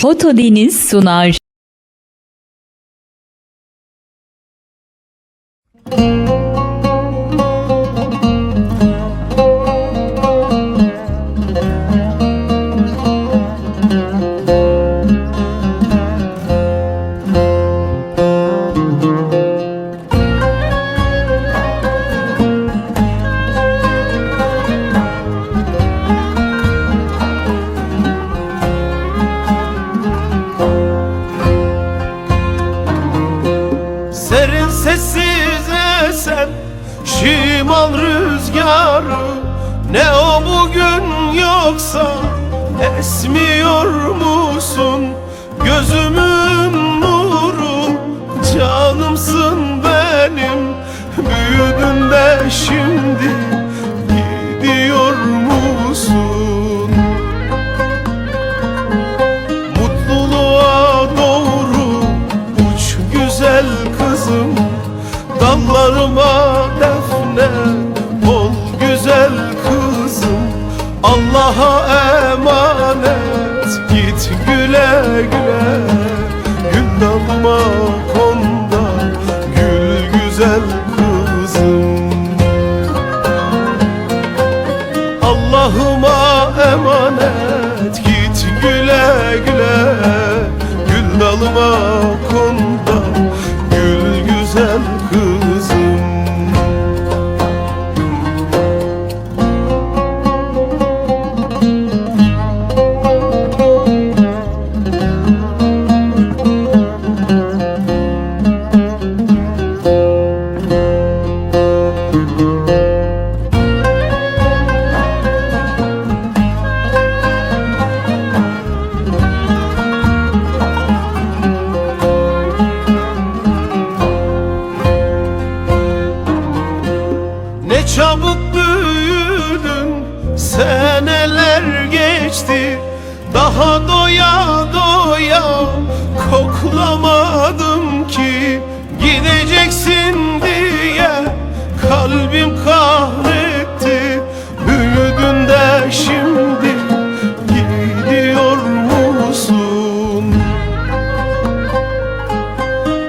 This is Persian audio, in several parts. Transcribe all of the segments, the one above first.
Foto Deniz sunar. Serin sessiz esen şimal rüzgarı, ne o bugün yoksa esmiyor musun? Gözümün nuru, canımsın benim, büyüdün de şimdi gidiyor musun? Mutluluğa doğru uç güzel kızım, dallarıma defne ol güzel kızım. Allah'a emanet git güle güle, gül dalıma konda gül güzel kızım. Allah'ıma emanet git güle güle, gül dalıma konda gül güzel kızım. Ne çabuk büyüdün, seneler geçti, daha doya doya koklamadım ki. Gideceksin diye kalbim kahretti, büyüdün de şimdi gidiyor musun?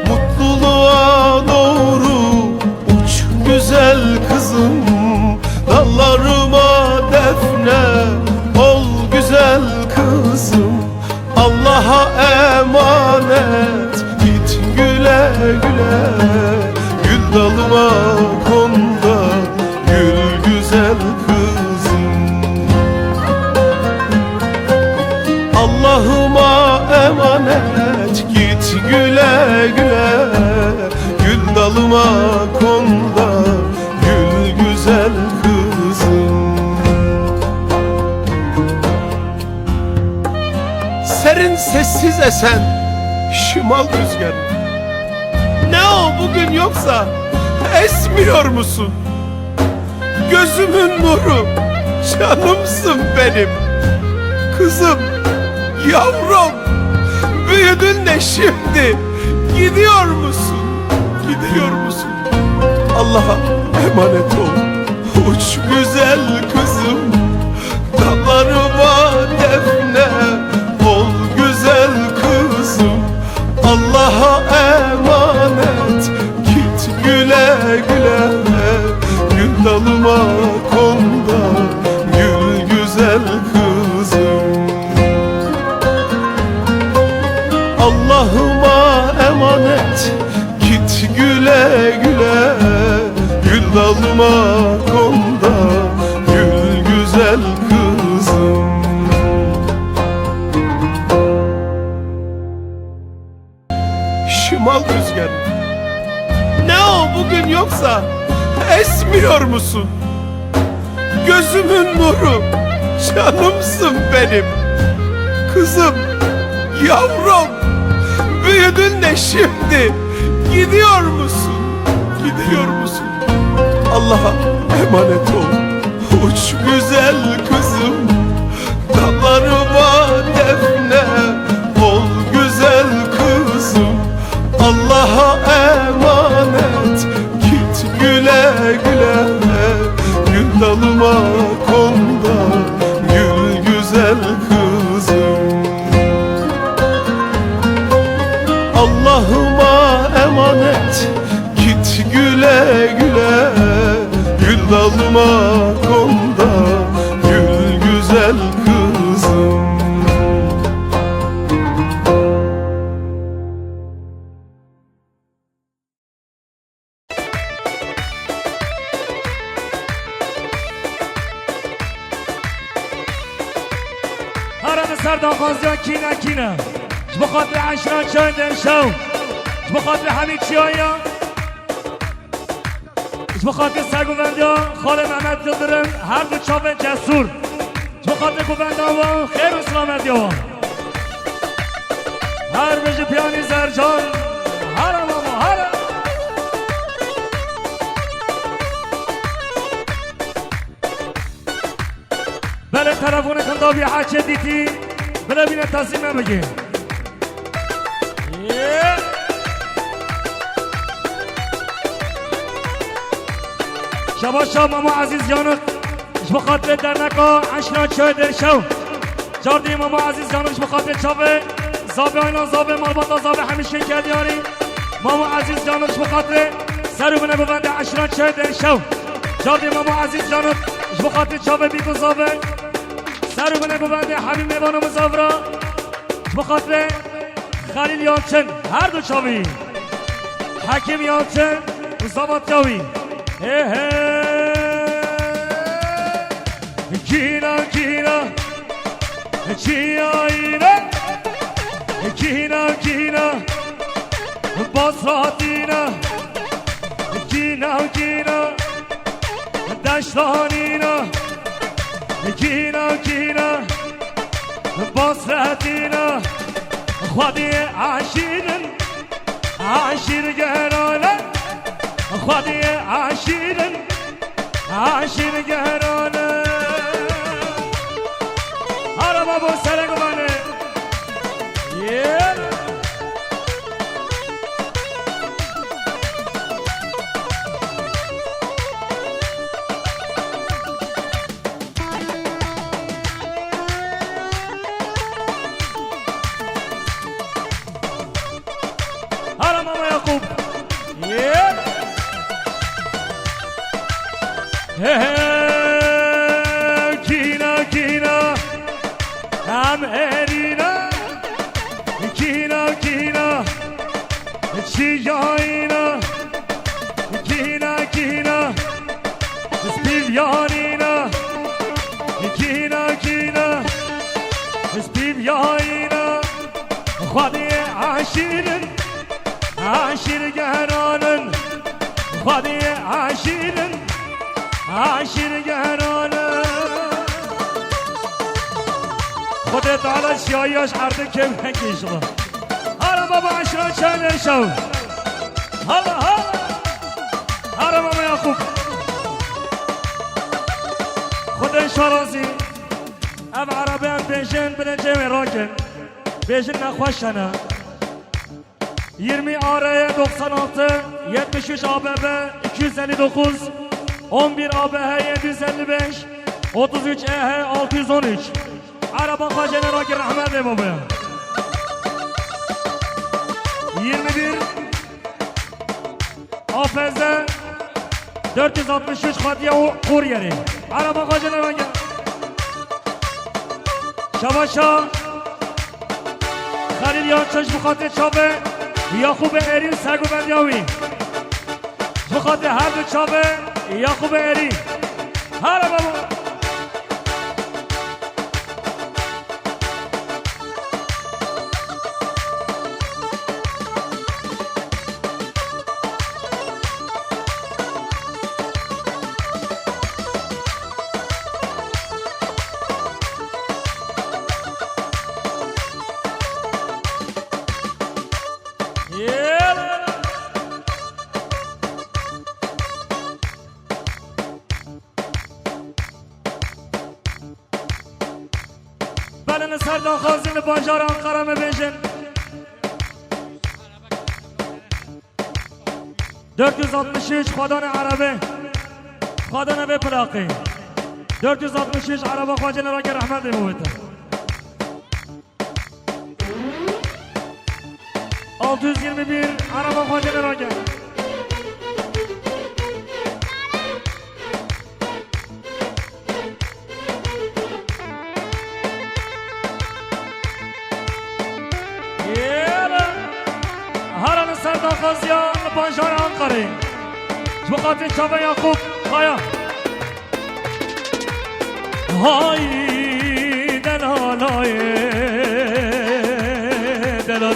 Mutluluğa doğru uç güzel kızım, dallarıma defne ol güzel kızım. Allah'a emanet git güle güle, gül dalıma konda gül güzel kızım. Allah'ıma emanet git güle güle, gül dalıma konda gül güzel kızım. Serin sessiz esen şimal rüzgarı, ne o bugün yoksa esmiyor musun? Gözümün nuru, canımsın benim, kızım, yavrum, büyüdün de şimdi gidiyor musun? Gidiyor musun? Allah'a emanet ol uç güzel kızım, dallarıma defne ol güzel kızım. Allah'a emanet git güle güle, gül dalıma konda gül güzel kızım. Allah'ıma emanet git güle güle, gül dalıma konda gül güzel kızım. Şimal rüzgarı, ne o bugün yoksa esmiyor musun? Gözümün nuru, canımsın benim, kızım, yavrum, büyüdün de şimdi gidiyor musun? Gidiyor musun? Allah'a emanet ol uç güzel kızım, dallarıma defne ol güzel kızım. Allah'a emanet git güle güle, gül dalıma konda gül güzel kızım. güle güle. Gül dalıma konda gül güzel kızım. هرم سردان قاضیان کینه کینه بخاطر عشران چای در شو بخاطر همین چیایا بخاطر سرگوونده ها خال محمد دلدرم هر دو چاپ جسور بخاطر گوونده ها خیر و سلامتی ها هر بجه پیانی زرجان هرم آما هرم بله تلفون خندابی حچه دیتی بله بینه تصمیم بگی شبا شب ماما عزیز جانک بخاطر در نکا عشنا چای در شو جاردی ماما عزیز جانک بخاطر چاوه زابه اینا زابه مالباتا زابه همیشه کردیاری ماما عزیز جانک بخاطر سرو بنه ببنده عشنا چای در شو جاردی ماما عزیز جانک بخاطر چاوه بیگو زابه سرو بنه ببنده حبیب میبانو مزاورا بخاطر خلیل یالچن هر دو چاوی حکیم یالچن و زابات چاوی Kina kina Çiyayina Kina kina Basratina Kina kina Daşlanina Kina kina Basratina Khadiye aşirin Aşir gerana Khadiye aşirin Aşir gerana Araba bu serengmane Yeah Araba Yakub Yeah Kina kina Am erina Kina kina Çiyayina Kina kina Spivyanina Kina kina Spivyanina Khadiye aşirin Aşir geranın Khadiye aşirin عاشر گهرانه خودت علا شیایاش عرضه کم هنگیش با هارا بابا عشران چند شو هلا هلا هارا بابا یعقوب خود شرازی ام عربی هم بیشن بلنجه راکن بیشن نخوشنه 20 آره 96 73 ABB 259 11 ABH 755 33 EH 613 Araba Hacene Rakir Ahmet Babaya 21 AFZ 463 Khadiye Kuryeri Araba Hacene Rakir Şavaşa Khalil Yançış Mukhatir Çabe Yakub Erin Sergubendiavi Mukhatir Herdü Çabe Yakub Erin Hala baba بلن سردان خازن بانجار انقره میبینشن 463 خدان عربه خدان به پلاقی 463 عربه خواجه نراکر رحمت مویده 621 عربه خواجه نراکر خازیان بانجار انقره جو خاطر چاوه یعقوب خایا های دلالای دلال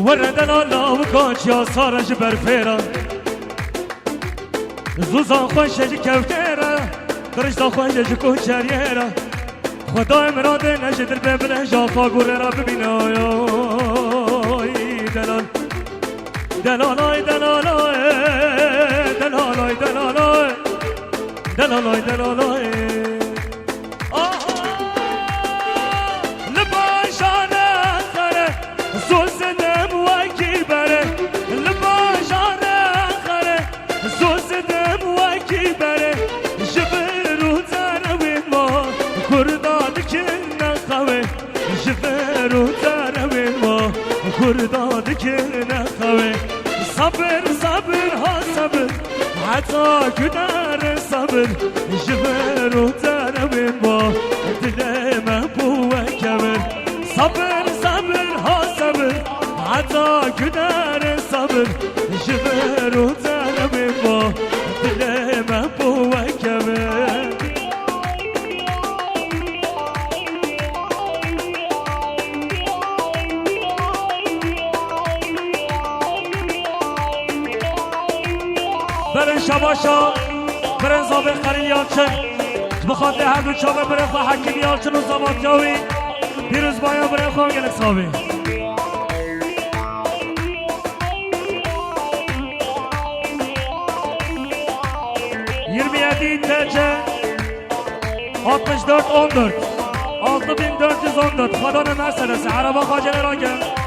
ور دلالا و کاچیا سارج برفیرا زوزان خوشج کوتره درشتا خوشج کوچریرا خدای مراده نجدر ببینه جافا گوره را ببینه دلال دلالای دلالای دلالای دلالای دلالای دلالای لباشانه خره زوزدم وکی بره لباشانه خره زوزدم وکی بره جبرو تروین ما کردان کنه خواه جبرو تروین ما کردان کنه خواه صبر صبر ها صبر حتی کدر صبر جبرو تروین ما دلم بوه کبر صبر صبر ها صبر حتی کدر صبر جبرو تروین ما دلم بوه کبر برن شباشا برن زابه خلیل یالچن بخاطر هر دو چاوه برن خواه حکیم یالچن و زباد جاوی پیروز بایا برن خواه گلک صابه 27 TC 64 14 6414 خدان مرسدس عربا خاجل راگم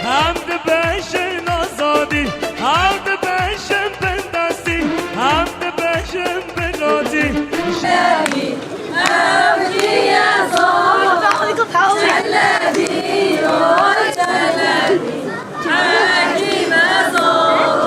هم بشن آزادی هم بشن بندستی هم بشن بنازی شبی امری ازاد تلبی و تلبی حکیم ازاد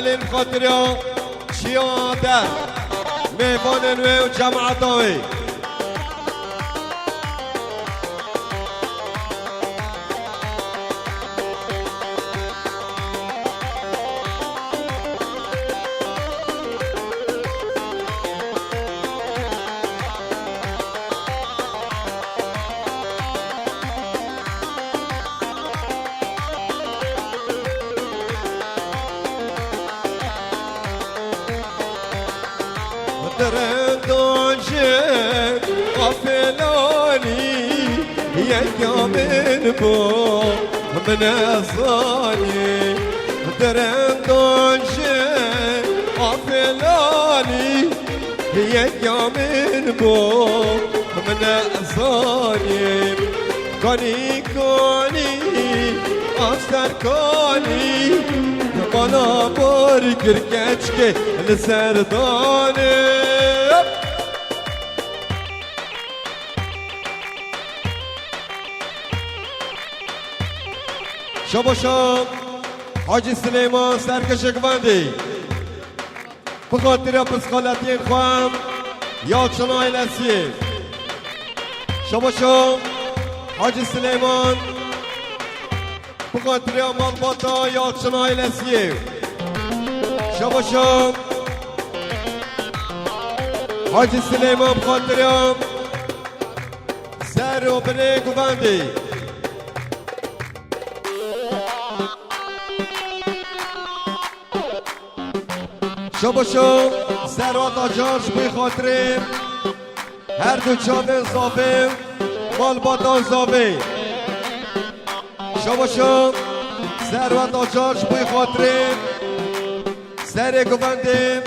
خلیل خاطریان چیان در میوان نوی و جماعت آوی درندوشك غفلاني يا من بو من الصاني درندوشك غفلاني يا من بو من الصاني كوني كوني أفسر كوني بنا باركر كشك لسرداني شباشم حاجی سلیمان سرکش گوندی بخاطر پسخالتی خوام یادشون آیلسی شباشم حاجی سلیمان بخاطر مالباتا یادشون آیلسی شباشم حاجی سلیمان بخاطر سر و بنه گوندی شباشم سروات آجارش بی خاطریم هر دو چاوه زاوه مالباتا زاوه شباشم سروات آجارش بی خاطریم سر گوندیم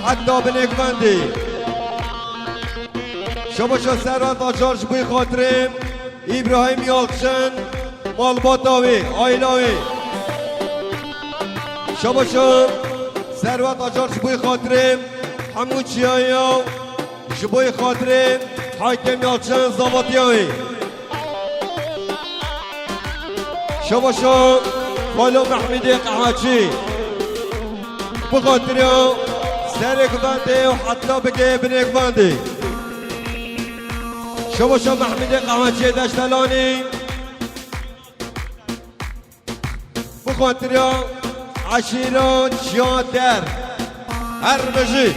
حتی بنه گوندی شباشم سروات آجارش بی خاطریم ابراهیم یالچن مالباتاوی آیلاوی شباشم ثروت آجار شبوی خاطریم همون چیایا شبوی خاطریم حاکم یالچن زاواتیایی شباشو خالو محمدی قحاچی بخاطریم سر گوانده و حتی بگه بنه گوانده شباشو محمدی قحاچی دشتلانی بخاطریم عشیران شادر هر بجی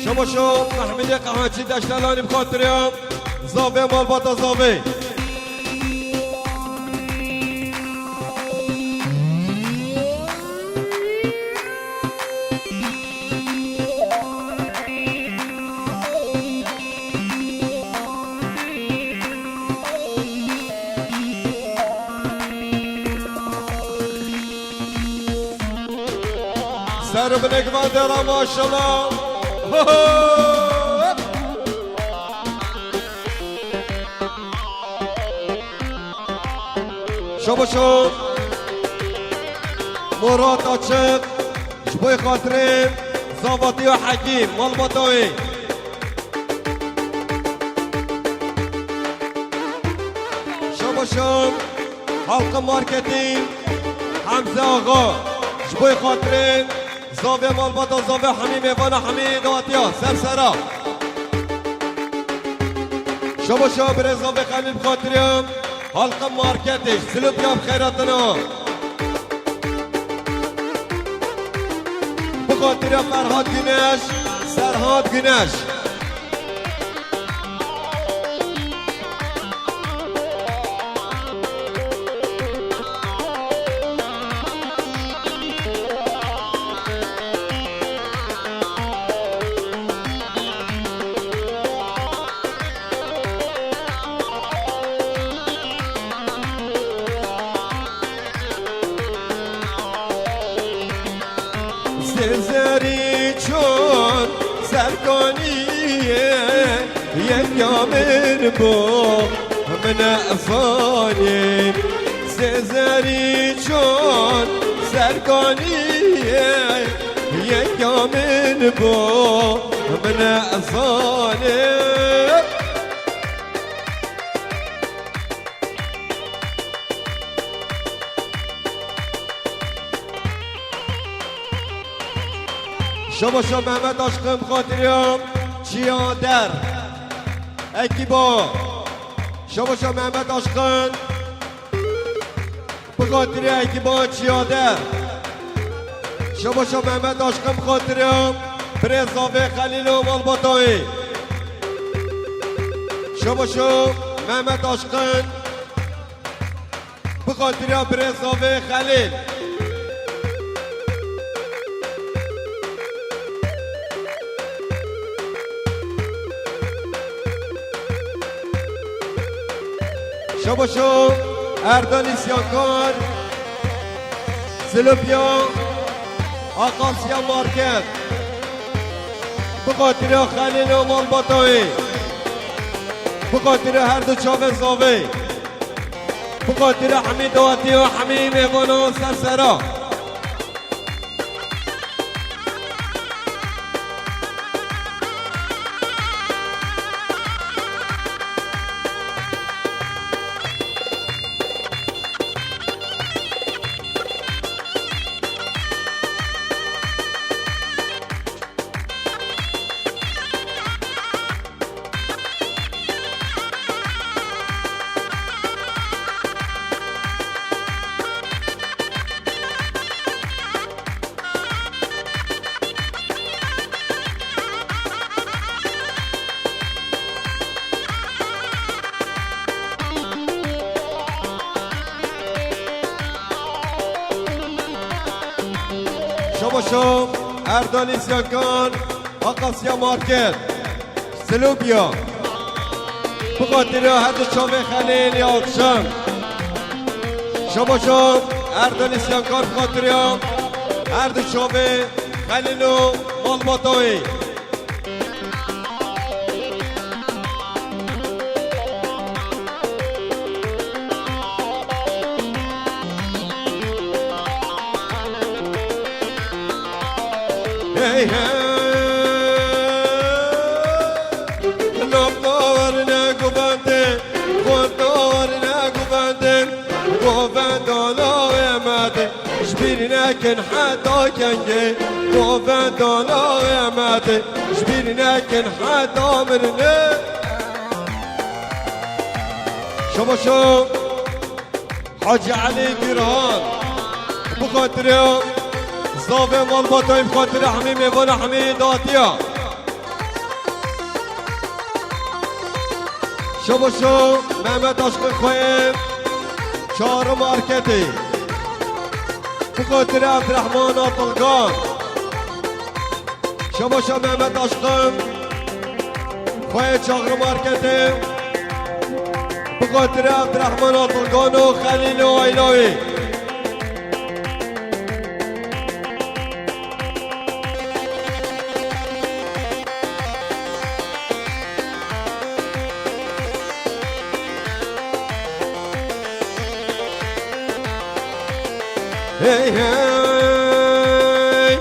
شما شو محمد قحاچی دشتلانی بخاطریم زاوه مالباتا زاوه سر بنگمان دارم ماشالله شما شو مراد آچق شبوی خاطریم زاواتی و حکیم مالباتاوی شما شو حلق مارکتینگ حمزه آقا شبوی خاطریم زاویه مالباتا زاویه حمیم ایوان حمیم دواتیا سرسرا شما شما بره زاویه خلیل بخاطریم حلقه مارکتش سلوب یا بخیراتنا بخاطریم فرهاد گنش سرهاد گنش سرزری چون سرکانیه یک یامر با من افانیم سرزری چون سرکانیه یک یامر با من افانیم شما شما محمد عاشقم خاطریم چیادر اکیبا شما شما محمد عاشقم بخاطری اکیبا چیادر شما شما محمد عاشقم خاطریم برزاوه خلیل و مالباتایی شما شما محمد عاشقم بخاطریم برزاوه خلیل شما شو اردان اسیانکار سلوپیا آقاسیا مارکت بخاطر خلیل و مالباتایی بخاطر هر دو چاوه زاوه بخاطر حمید دواتی و حمیم ایوان و سرسرا شما شم اردانی سیاکان آقاسیا مارکت سلوبیا بخاطر هر چاوه خلیل یادشم شما شم اردانی سیاکان بخاطر هر چاوه خلیل و مالباتایی hey hey نبضار نگوبنده خوددار نگوبنده گوبندانا امده شبیر نکن حدا کنگه گوبندانا امده شبیر نکن حدا مرنه شما شو حاج علی گرهان بخاطر صافي مالباتاي بخاطر حميمي وانا حميد داتيا شبو شو محمد عشق خويم شهر ماركتي بخاطر عبد الرحمن عطلقان شبو شو محمد عشقم خويم شهر ماركتي بخاطر عبد الرحمن عطلقان وخليل وعيلاوي هی هی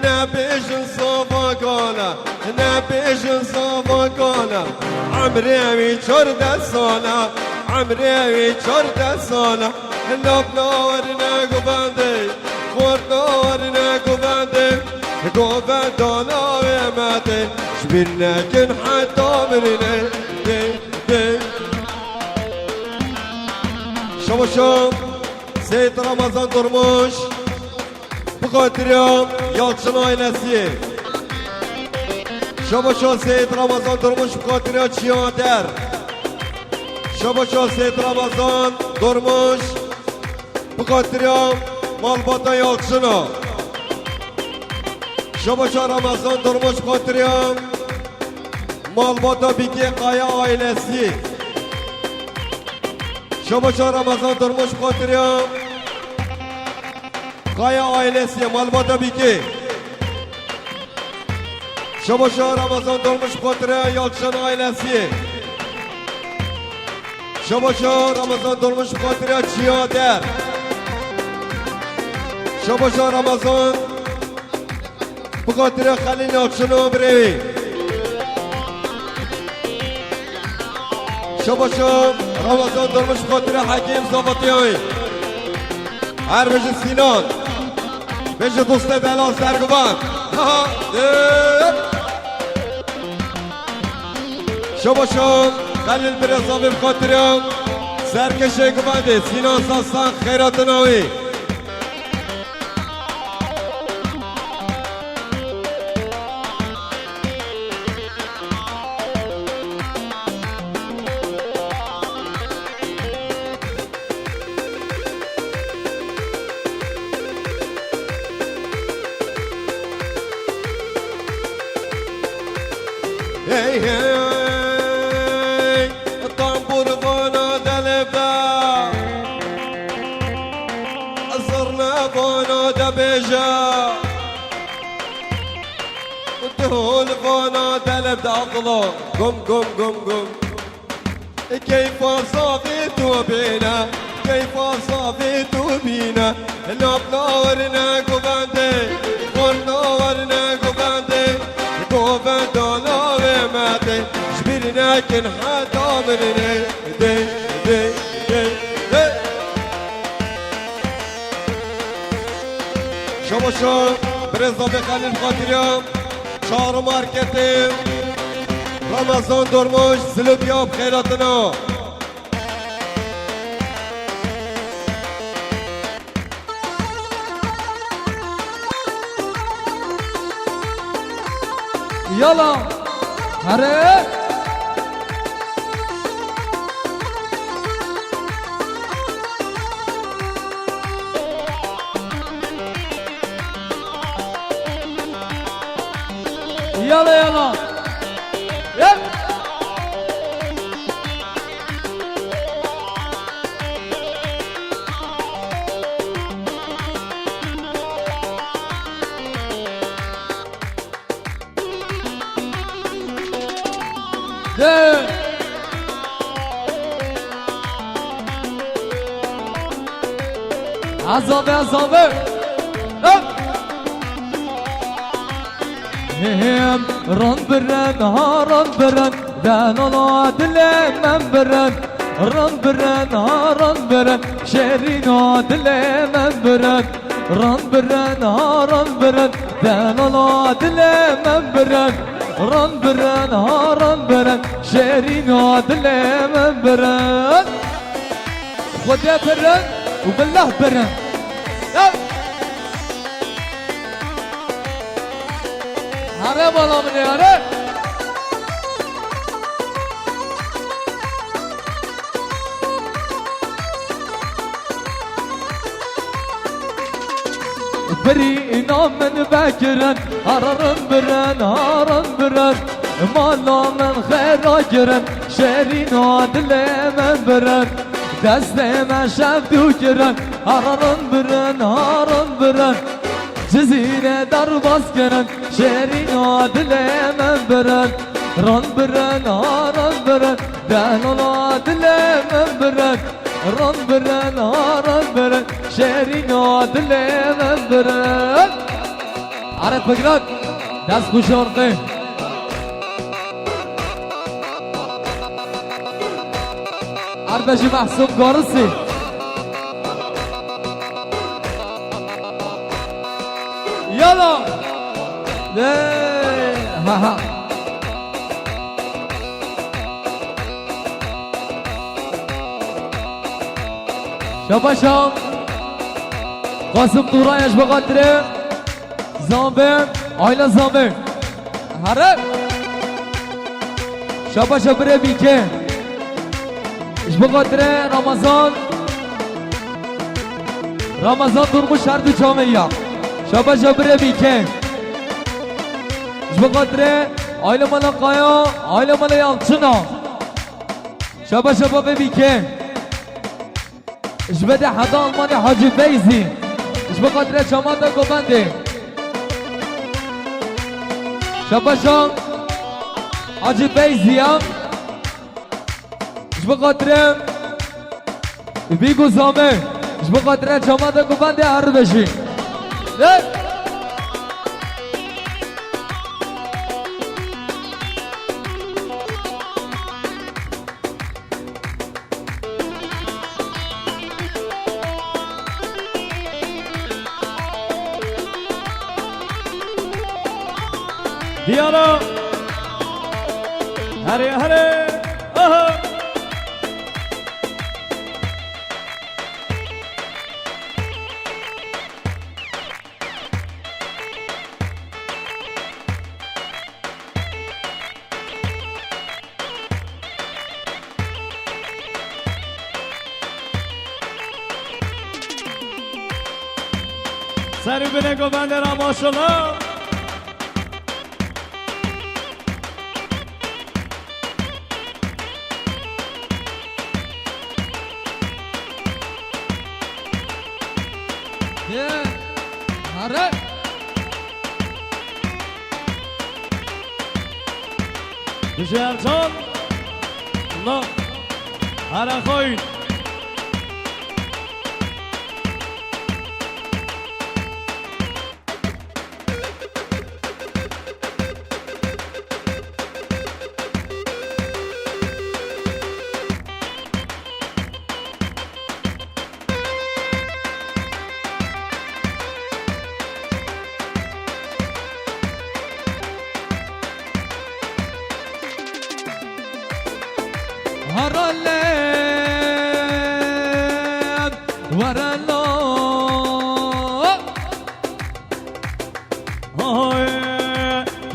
نبیشن صافا کالا نبیشن صافا کالا عمری 14 ساله عمری 14 ساله لبنار نگو بنده خوردار نگو بنده گوبندانا امده شبیر نکن حتی مرینه شما شما Seyit Ramazan Durmuş بخاطر Yalçın ailesi Şabaşo Seyit Ramazan Durmuş بخاطر Çiğader Şabaşo Seyit Ramazan Durmuş بخاطر Malbata Yalçın'a Şabaşo Ramazan Durmuş بخاطر Malbata Biki Kaya ailesi Şabaşo Ramazan Durmuş بخاطر Kaya ailesi Malbata Biki Şabaşo Ramazan Durmuş بخاطر Yalçın ailesi Şabaşo Ramazan Durmuş بخاطر Çiğader Şabaşo Ramazan بخاطر Halil Yalçın'ı brevi Şabaşo Ramazan Durmuş بخاطر Hakim Zavatiyay هر بشه سینان بشه دوست دلان سرگوان شما شما خلیل برزاوی بخاطرم سرکشه گوانده سینان ساستان خیرات ناوی Hey hey tambur bana delebe Zırna bana debeja Dul bana delebe akla Gum gum gum gum كيف صافيت بينا كيف صافيت بينا لبنارنا قبندي قرنارنا قبندي قبندنا وماتي جبرنا كن حدا مرنا دي دي دي دي شما شو برزا بخليل خاطريم شهر ماركتيم رمضان درموش سلوبيا بخيراتنا يلا هره يلا يلا يلا عزابي عزابي هم رن برن ها رن برن دان الواد من برن رن برن ها رن برن شيرين واد من برن رن برن ها رن برن دان الواد من برن رن برن ها رن برن شيرين واد من برن خدي برن وبالله برن هره بالا منی هره بری اینا من بکرن هرارن برن هارن برن مالا من خیرا گرن شیرین و دل من برن دست من شب دو گرن هرارن برن هارن برن جزيرة درباس كرن شيرين وادل من برن رن برن رن برن دهن وادل من برن رن برن رن برن شيرين وادل من برن عرف فكرك دست خوشارقه عربشي محسوب قارسي يلا ها ها شباشا قاسم طورایش بقدره زامبر آیلا زامبر هره شباشا بره بیکه اش بقدره رمضان درمو شرد جامعه شباشا بره بیکه اش بقدره آیلا مالا قایا آیلا مالا یالچنا شباشا بابه بیکه اش بده حدا آلمانی حاجی بیزی اش بقدره چامانده گوبنده شباشا حاجی بیزی هم اش بقدره بیگو زامه اش بقدره چامانده گوبنده هر بشی دیارا هره هره آها سری بینه گو بنده را ماشالله هره بشیرچان الله هره خوید هرالين ورالو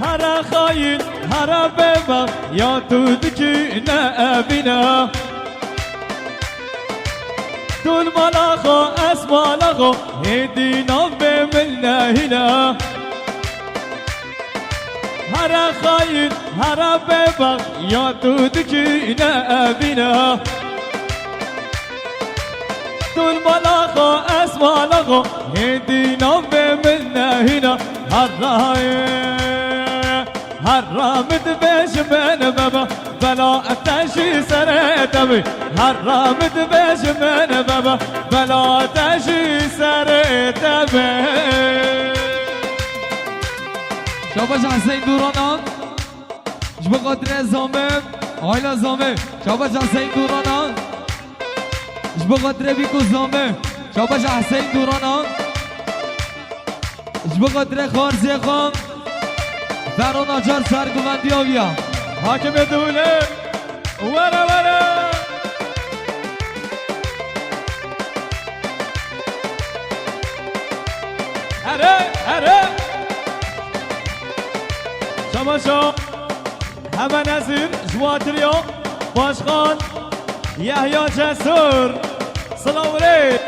هر خاين هر ببا يا تودكينا أبنا طول ملاخو اسمع لغو هدينا بملنا هنا هر خاين هر ببغ يا تودكينا أبينا طول ملاخو اسمع لغو هدينا بمنا هنا هرامد بيش من بابا بلا تشي سريتبي هرامد بيش من بابا بلا تشي سريتبي شاباش حسين دورانا جبقدر زامم آيلا زامم شاباش حسين دورانا جبقدر بيكو زامم شاباش حسين دورانا جبقدر خارزي خان فرون آجار سرگوندی آویا حاکم دوله ورا ورا اره اره شماشا همه نظیر جواتریا باشخان یحیی جسور سلام علیک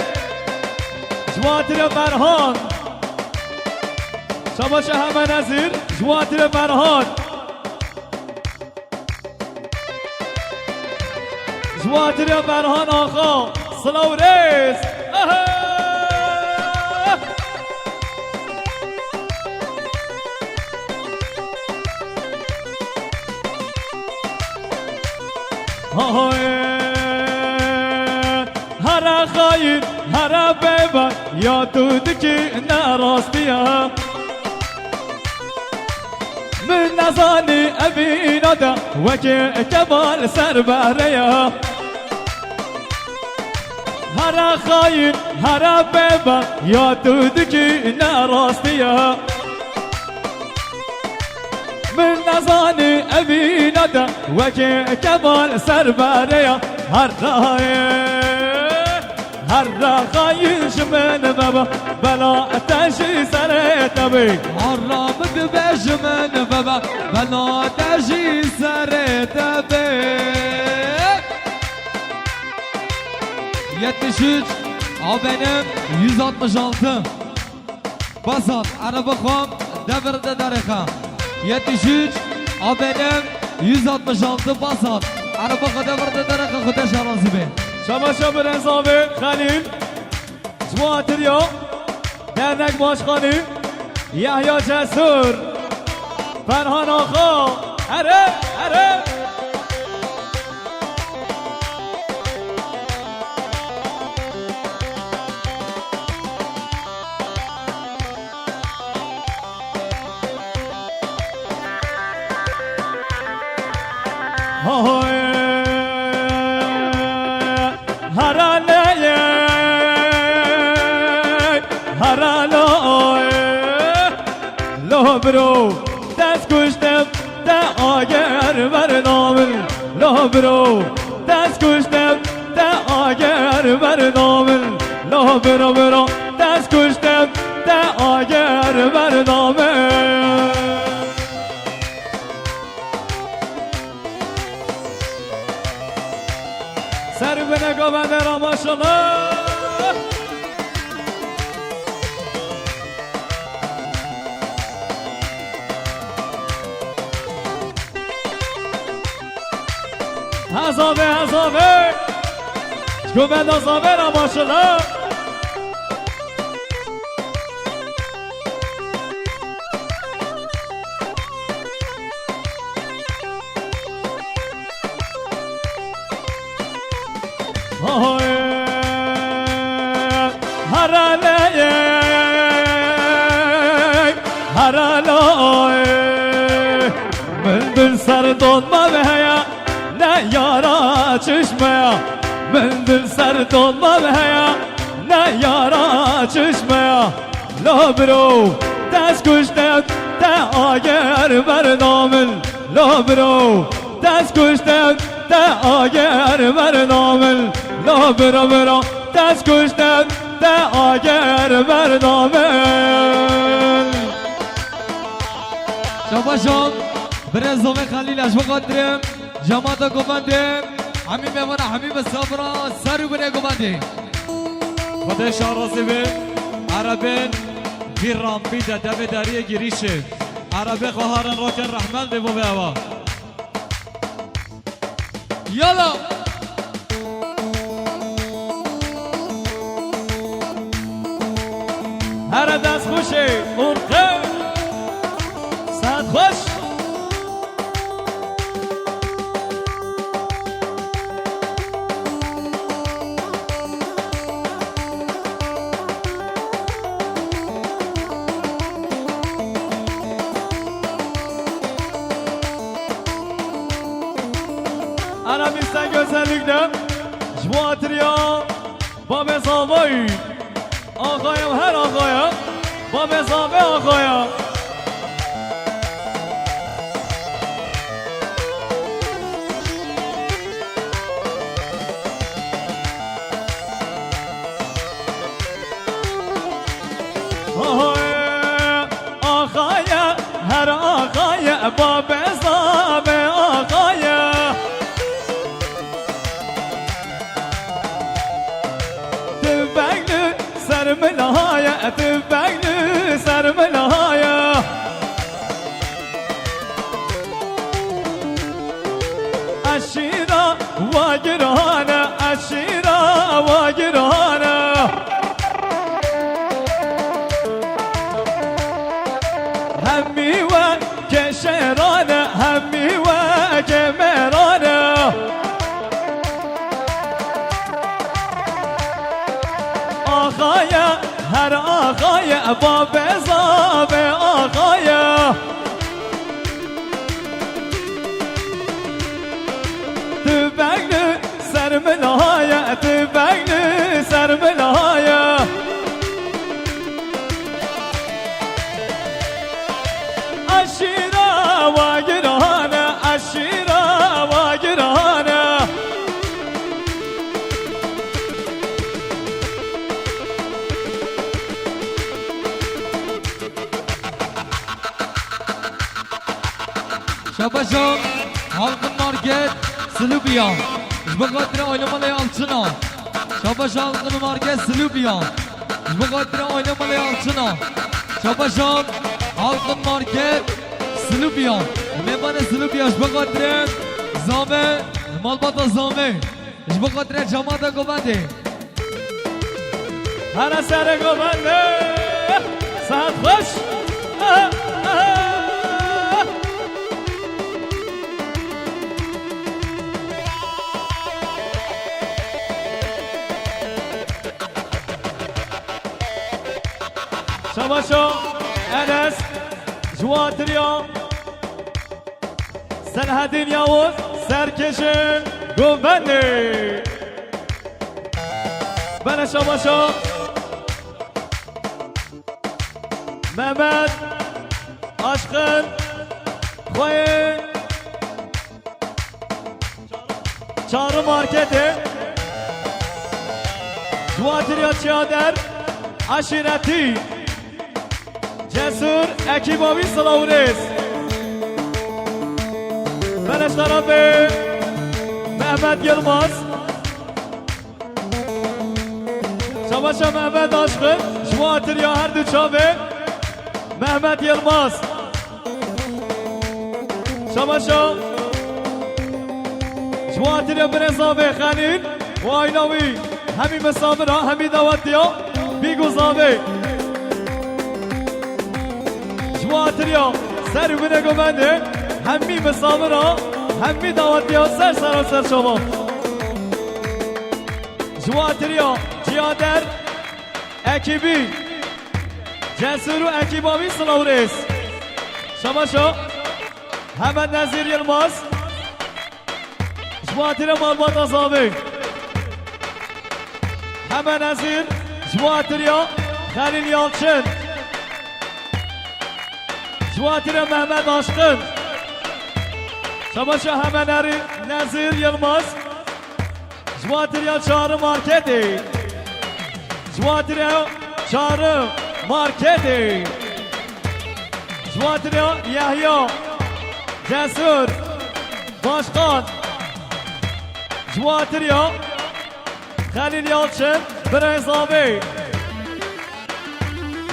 جواتریا فرهان شماشا همه نظیر جواتر فرهاد جواتر فرهان آقا سلام ریز هر خاین هر ببر یا دودکی نراستیه من نزاني أبي ندى وكي كمال سرباريا هر خاين هر بيبا يا تودكي ناراستيا من نزاني أبي ندى وكي كمال سرباريا هر خاين شمن بابا بلا تشي سريتبي حرامد بيش من بابا بلا تشي سريتبي يتشج آبنم 166 بسات عرب خام دبر دارخا يتشج آبنم 166 بسات عرب خام دبر دارخا خودش رازی به شما برنزاوی خلیل جواتریا درنک باشخانی یحیی جسور فرهان آقا اره اره برو دست کشتم ده آگر برنامه لا برو دست کشتم ده آگر برنامه لا برو دست کشتم ده آگر برنامه سر به نگاه بنده را ماشالله هزابه شکو بند هزابه را ماشالله من دل سر دنما بهیا نه یارا چشمه من دل سر دنما بهیا نه یارا چشمه لا برو دست کشتم ده آگر برنامه لا برو دست کشتم ده آگر برنامه لا برو دست کشتم ده آگر برنامه شباشم برزوم خلیل اش بقدرم جماعت گوبنده همین میوانه همین صبرا سر بره گوبنده خودش راضی به عربن گیرام بیده دم دری گیریشه عربی خواهران روشن رحمت دیو بیاوا یالا هر دست خوشی مرقه صد خوش انا میستن güzellikle جواتریا با مزاوی آقایم هر آقایم با مزاوی آقایم آقایم هر آقایم با مزاوی آقایم سرملايا تبعنا سرملايا الشيرة واجرانا الشيرة واجرانا همي وكشيرانا همي وكميرانا آقایا هر آقایا با بزاب آقایا تو بگل سرملایا تو بگل سرملایا اشیرا و گرانه اشیرا و گرانه شباشم halkın market Sılübiyan bu kadar oynamalı altına Şabaş halkın market Sılübiyan bu kadar oynamalı altına Şabaşım halkın market Sılübiyan mebane Sılübiyan bu kadar zame malbata zame bu kadar camada gobande هر سر گوبنده صد خوش شباشو انس جواتریا سرحدین یاوز سرکشن گوبنده بله شباشو محمد عشقن خواه چهار مارکته جواتریا چیادر عشیرتی جسور اکیباوی سلاورس بلش طرف محمد یلماز شباشا محمد عشقن جواتر یا هر دو چاوه محمد یلماز شباشا جواتر یا برزاوه خلیل و آیناوی همی مسافر ها همی دعوتی ها بیگوزاوه جواتریا سر بینه گوبنده همی مسافر ها همی دعوتی ها سر سر سر شما جواتریا جیادر اکیبی جسور و اکیباوی سلاورس شما شو همه نظیر یلماز جواتریا مالبات آزابه همه نظیر جواتریا خلیل یالچن جواتریا محمد عاشقن شباشا همه نظیر یلماز جواتریا چهار مارکتی جواتریا چهار مارکتی جواتریا یحیا جسور باشقان جواتریا خلیل یالچن برزاوی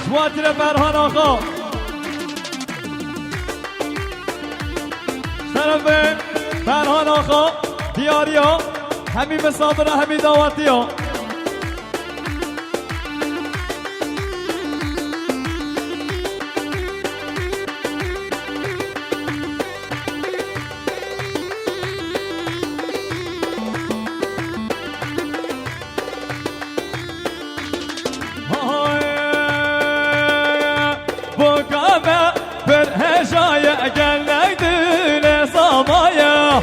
جواتریا فرهان آقا به فرهان آقا دیاریا همی مسافر همی دعوتی ها بکامه بر هجای اگر نیدونه سامایه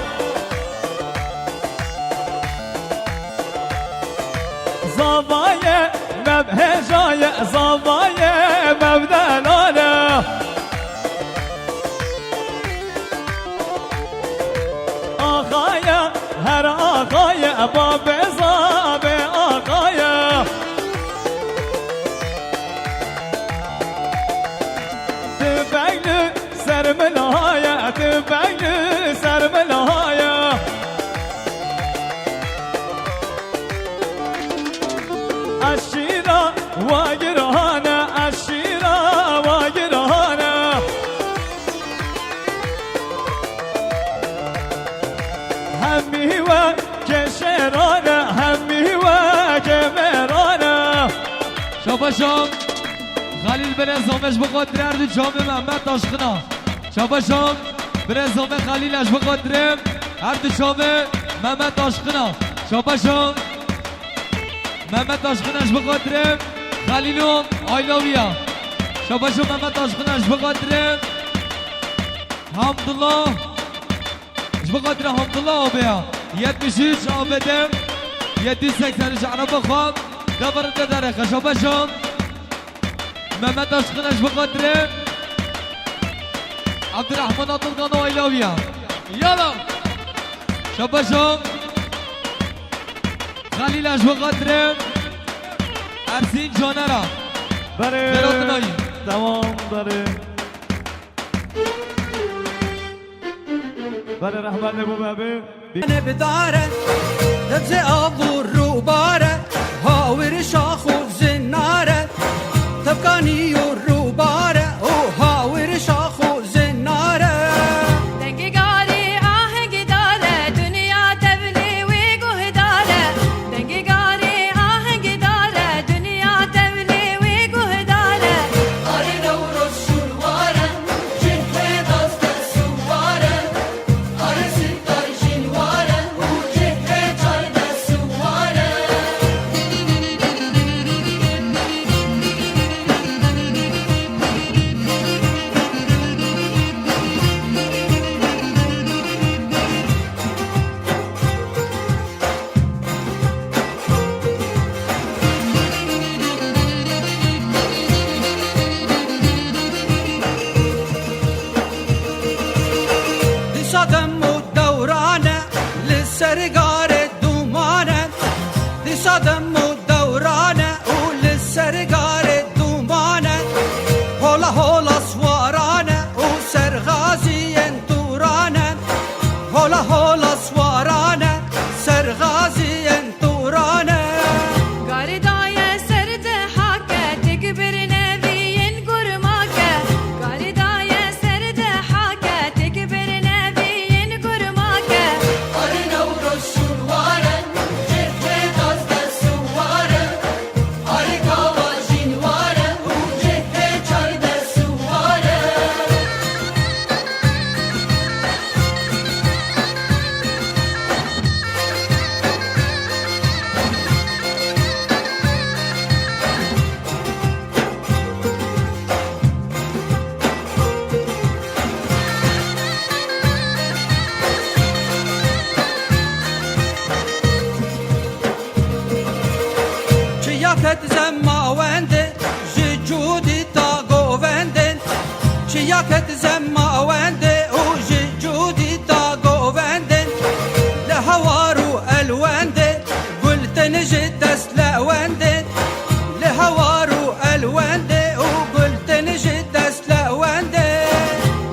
زاوایه مبهجای زاوایه مبدلانه آقایه هر آقایه باب زاب آقایه تبگل سرملهایه تبگل سرملهایه الشيرة واجرهانا الشيرة واجرهانا همي وكشيرانا همي وكميرانا شاباشام خلیل برزامش بقدر اردو جامع محمد تاشقنا شاباشام برزام خلیلش بقدر اردو جامع محمد تاشقنا شاباشام محمد تاشقناش بقدر خلیلون آیلاویا شاباشو محمد تاشقناش بقدر حمدالله بقدر حمدالله آبیا 73 آبدم 783 عرب خواب دبرده داره شاباشو محمد تاشقناش بقدر عبدالرحمن عطلقان آیلاویا یالا شاباشو خلیلش بقدر ارسین جانرا بره دراتنایی تمام بره بره رحمت نبو بابه أنا بداره دبز أبو الروبارة هاور شاخ وزنارة تبقاني الروبارة وهاور شاخ وزنارة دنگی گاری آهنگی داره دنیا تبلی وی گوه داره دنگی گاری آهنگی داره دنیا تبلی وی گوه داره آره نوروز شلوارة جنه دست سوارة آره ستار جنوارة وجنه چارد سوارة دم الدورانة للسرقار الدومانة دم الدورانة وللسرقار الدومانة هولا هولا صوارانة وسرغازي انتورانة هولا هولا صوارانة سرغازي انتورانة گاری دایه سرد حاکه تکبر نبیین گرماکه گاری دایه سرد حاکه تکبر نبیین گرماکه آره نوروز شلوارة جنه دست سوارة آره کاوا جنوارة وجنه چارد سوارة چیاکت زماونده جودی تا گوونده چیاکت زماونده و جودی تا گوونده لهوارو الونده قلت نجد اسلاونده لهوارو الونده وقلت نجد اسلاونده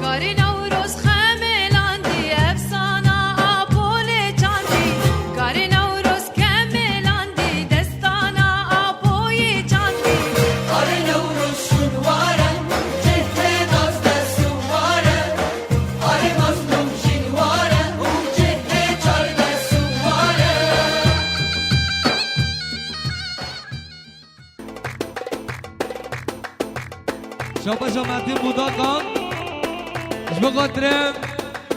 گاری نوروز خملاندی افسانه آپول چاندی گاری نوروز کملاندی دستانه آپوی چاندی آره نوروز شلوارة جنه دست سوارة شاباشا متین بوداقان بخاطر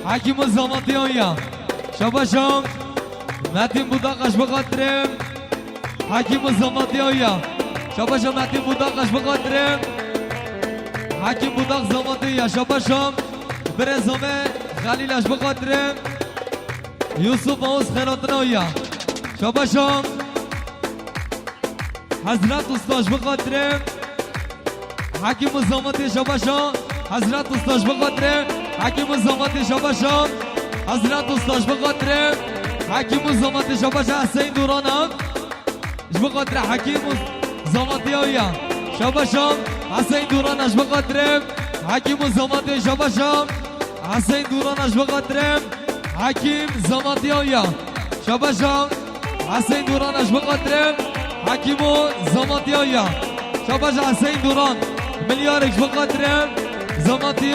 حکیم الزاماتیان شاباشا متین بوداقش بخاطر حکیم الزاماتیان شاباشا متین بوداقش بخاطر حکیم بوداق زاماتیان شاباشا برزامه خلیلش بخاطر یوسف آوز خیراتنایا شاباشا حضرت استاش بخاطر حکیم الزاماتی شاباشا حضرت استاش بخاطر حکیم الزاماتی شاباشا حضرت استاش بخاطر حکیم الزاماتی شاباشا حسین دورانم بخاطر حکیم الزاماتی آیا شاباشا حسین دورانش بخاطر حکیم الزاماتی شاباشا حسین دورانش بخاطر حکیم زاماتی آیا شاباشا حسین دورانش بخاطر حکیم زاماتی آیا شاباشا حسین دوران ملیارش بخاطر زاماتی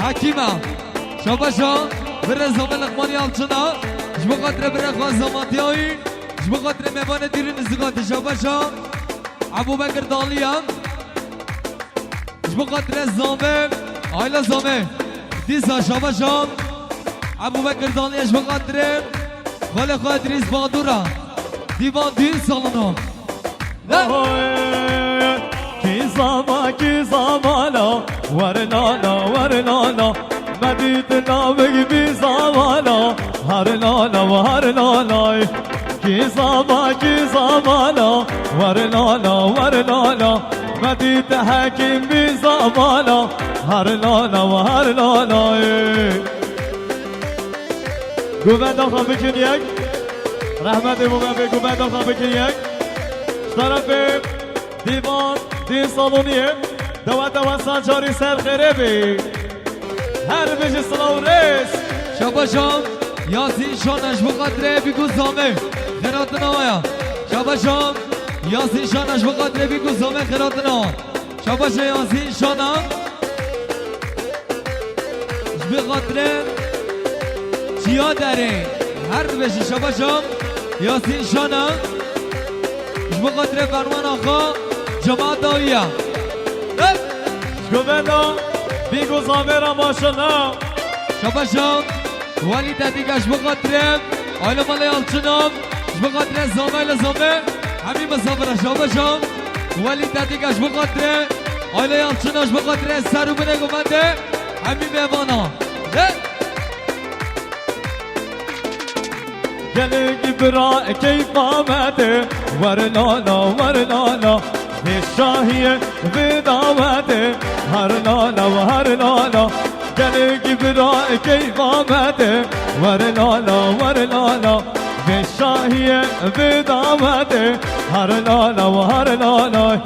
حکیمه شاباشا بره زمان لقمانی آلچنا بخاطر بره خواه زاماتی آیی بخاطر میوان دیرین زگات شاباشا ابو بکر دالیان بخاطر زامه آیلا زامه دیسا شاباشا ابو بکر دالیش بخاطر خاله خواه دریز بادورا دیوان دین سالانو کی زمانا ورنانا مدیدنا بگی بی زمانا هر لالا کی زمانا ورنانا مدید حکیم بی زمانا هر لالا گوبنده خواه بکن یک رحمت مومن به گوبنده خواه بکن یک طرف دیوان دین سالونیه دوات سنجاری سر خیره بی هر بجی سلاو ریس شاباشا یاسین شانش بخاطر بیگو زامه خیراتنا آیا شاباشا یاسین شانش بخاطر بیگو زامه خیراتنا شاباشا یاسین شانم بخاطر چیا داره هر بشی شاباشا یاسین شانم بخاطر فرمان آقا جماعت آیا گوبنده بیگو زامه را ماشالله شاباشا ولی تدیگش بخاطر آیلا مالی آلچنام بخاطر زامه لزامه همین مسافره شاباشا ولی تدیگش بخاطر آیلا آلچناش بخاطر سرو بینه گوبنده همین میوانا گلگی برا کیف آمده ورنانا به شاهیه به دامده هر لالا گلگی برا کیف آمده ورنانا به شاهیه به دامده هر لالا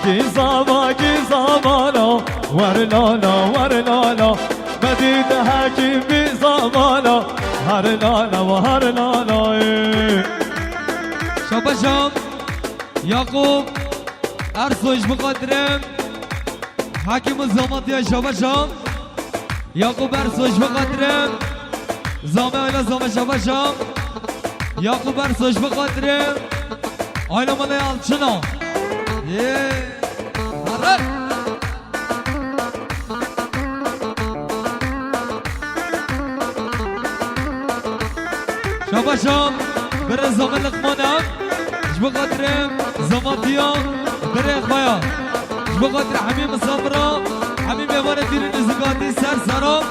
کی زمانا ورنانا مدید حکیم بی زمانا هر لالا شاباشا یعقوب ارسوش بخاطر حکیم الزاماتی شاباشا یعقوب ارسوش بخاطر زامه آیلا زامه شاباشا یعقوب ارسوش بخاطر آیلا مالی آلچنا شاباشا بره زامه لقمانم بخاطر زماتیان بره خوایا بخاطر همین مسافرا همین میوان دیرین زگاتی سرا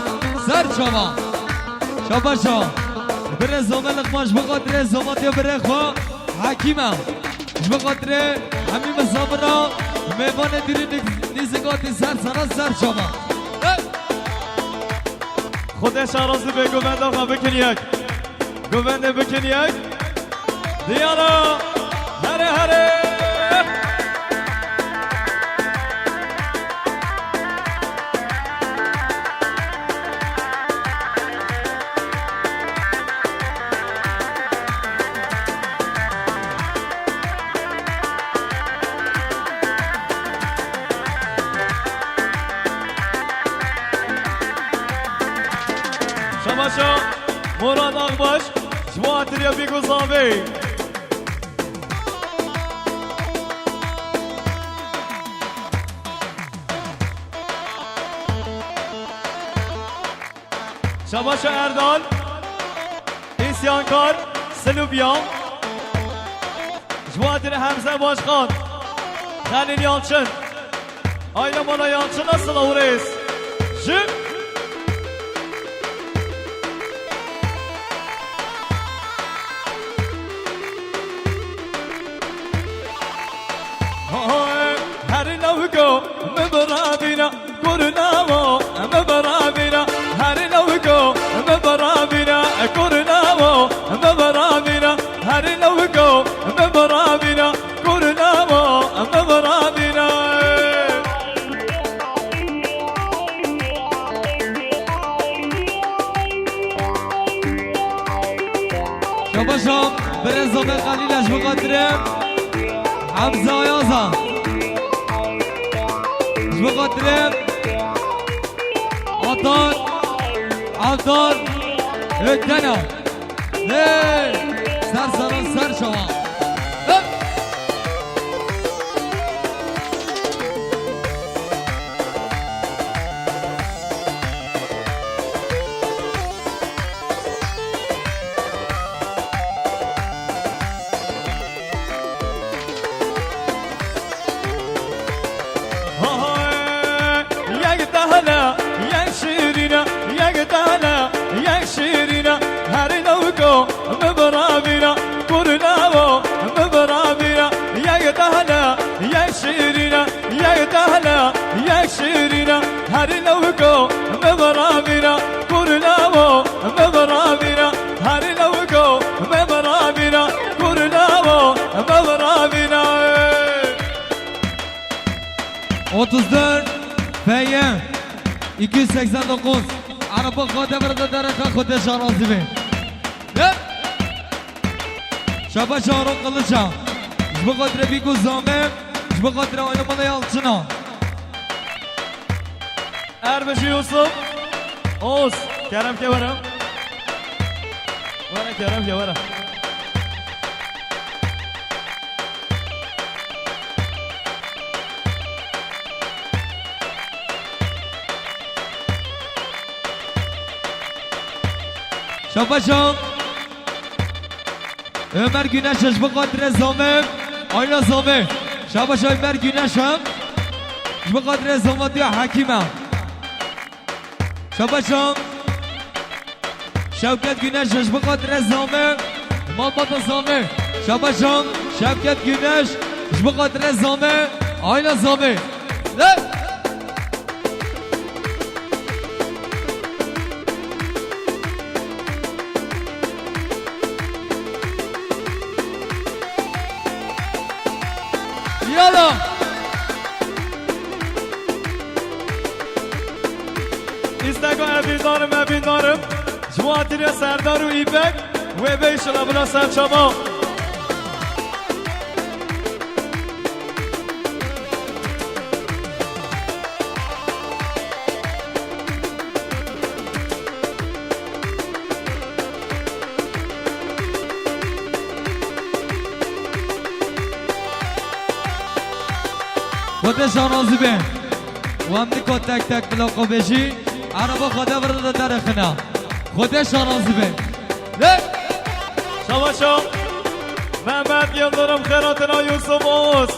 سر چاوا شاباشا بره زامه لقمانش بخاطر زماتیا بره خوا حکیمم بخاطر همین مسافرا میوان دیرین زگاتی سرا سر چاوا خودش عراضی به گوبنده خواه بکن یک گوبنده بکن یک دیانا هره شماشا مراد آقباش جواتر یا بیگو زاوی شباش اردال ایسیانکار سلوبیان جوادر حمزه باشخان خلیل یالچن آیلا مالا یالچن اصلا اوریس جب هر نوگو مبرابینا کرنامو مبرابینا هر نوگو مبرابینا کرنامو مبرابینا هر نوگو مبرابینا کرنامو مبرابینا شباشم برزام خلیلش بقدرم حمزه آیازم بقدرم عطار عطار اتنا سر سران سر شما مبرابينا كورناو مبرابينا يا تهلا يا شيرينا يا تهلا يا شيرينا هرلوكو مبرابينا كورناو مبرابينا هرلوكو مبرابينا كورناو مبرابينا 34 Feyyem 289 Araba Khode Birda Daraka Khode Şarazibi Şaba Şahrukh Kılıç'a Jbe Qadre Biku Zame Jbe Qadre Oynamada Yalçın'a Erbeşi Yusuf Oğuz Kerem Kevarım Vara Kerem Kevarım Şabaşam Ömer Güneş Jbe Qadre Zame Ayla Zame Şabaş Ömer Güneş'im Jbe Qadre Zamatiya Hakim'e Şabaşam Şevket Güneş Jbe Qadre Zame Malbata Zame Şabaşam Şevket Güneş Jbe Qadre Zame Ayla Zame Yalla İstego ebindarım Cvatire Serdar u İpek Ve Beyşala buna Serçama خود شانازی به و هم دیکو تک تک بلاقا بشی عربا خوده برده در خنا خود شانازی به شباشم محمد یلدارم خیراتنا یوسف اوز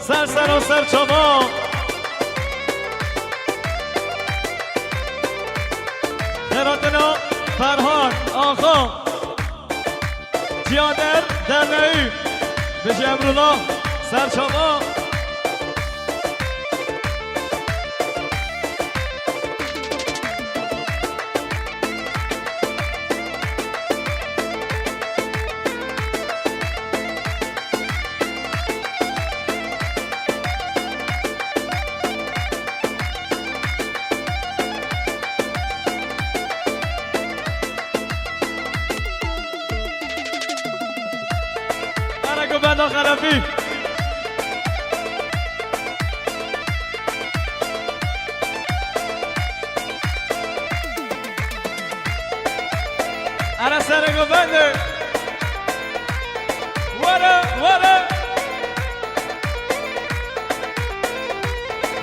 سر چما خیراتنا فرهان آخا جیادر درنهی بشی امرولا سر چما بدا خلفی انا سرگو بنده ورا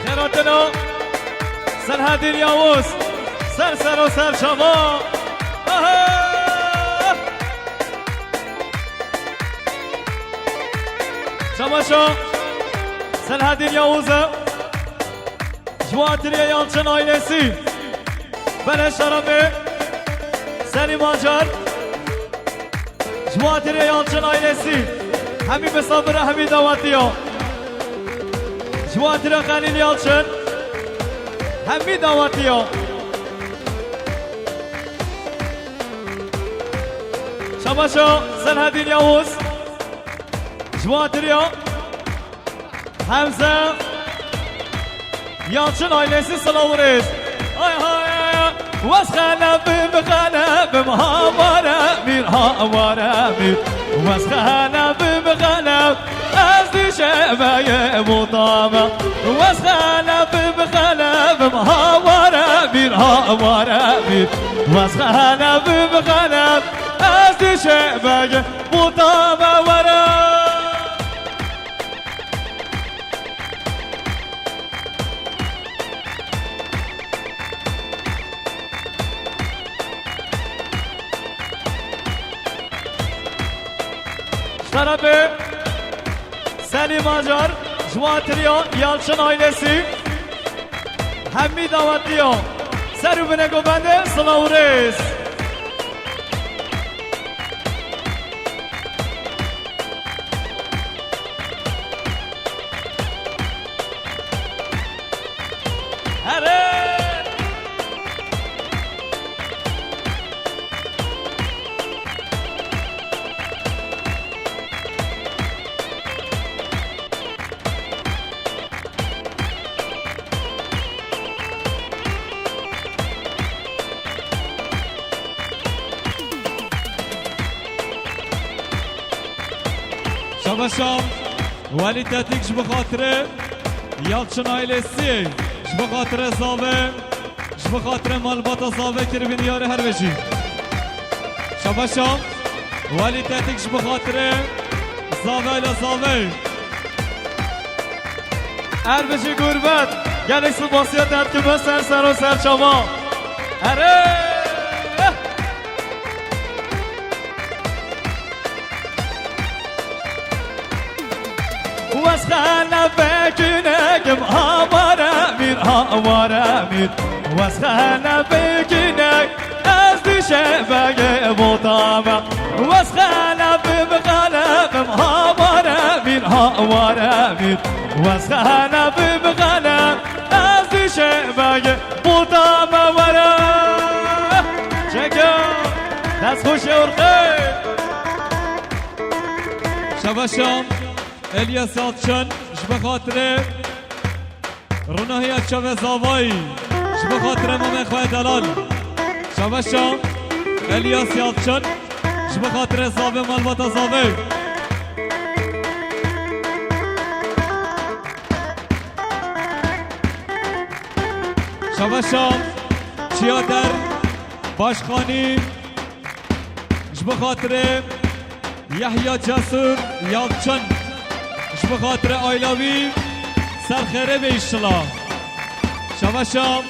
خیراتنا سرهدین یاوز سر و سر شما شما سلحدین یاوزه جواتری یالچن آیلسی بله شرمه سری ماجر جواتری یالچن آیلسی همی بصابره همی دواتی ها جواتری خلیل یالچن همی دواتی ها شما سلحدین یاوز جواتری ها همزه یالچن آیلسی سلاورید آی های واسخانه بخانه هاواره میر هاواره میر واسخانه بخانه از دیشه بای مطامه واسخانه بخانه هاواره میر هاواره میر واسخانه بخانه از دیشه بای مطامه وره طرف سلی ماجر جواتریا یالچن آیلسی همی دعوتیا سرو بنگو بنده سلاوریز هره شباشم ولی تاتیکش بخاطره یالچن آیلسی بخاطره زاوه بخاطره مالباتا زاوه کربین یاره هر بجی شباشم ولی تاتیکش بخاطره زاوه لزاوه هر بجی گربت گلک سباسیت درد که بسر سر و سر شما اره واسخانه بکنگم هاواره میر هاواره میر واسخانه بکنگ از دیشه بگه مطامه واسخانه ببغلم هاواره میر هاواره میر واسخانه ببغلم از دیشه بگه مطامه وره چکم دست خوش ارخه شباشم الیاس آتشن بخاطر روناهی اچاوه زاوایی بخاطر مام خواه دلال شباشم الیاس آتشن بخاطر زاوه مالباتا زاوه شباشم چیادر باشخانی بخاطر یحیی جسور یالچن بخاطر آیلاوی سرخیره به اشتلا شباشم